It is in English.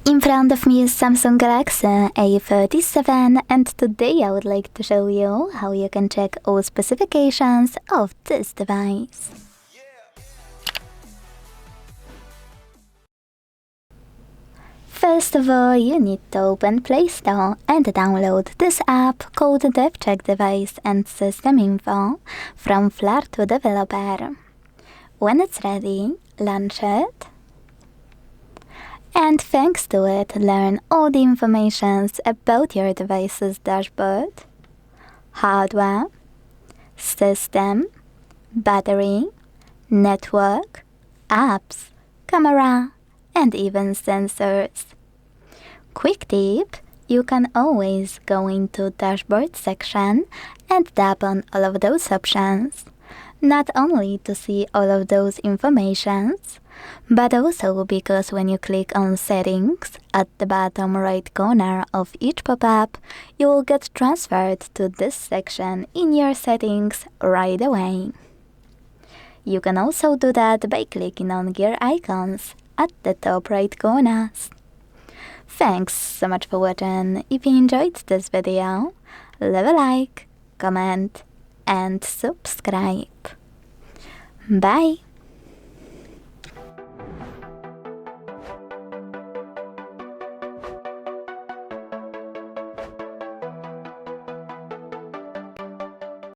In front of me is Samsung Galaxy A37 and today I would like to show you how you can check all specifications of this device. First of all, you need to open Play Store and download this app called DevCheck Device and System Info from Flutter Developer. When it's ready, launch it. And thanks to it, learn all the information about your device's dashboard, hardware, system, battery, network, apps, camera, and even sensors. Quick tip, you can always go into dashboard section and tap on all of those options, not only to see all of those informations, but also because when you click on settings at the bottom right corner of each pop-up, you will get transferred to this section in your settings right away. You can also do that by clicking on gear icons at the top right corners. Thanks so much for watching. If you enjoyed this video, leave a like, comment, and subscribe. Bye!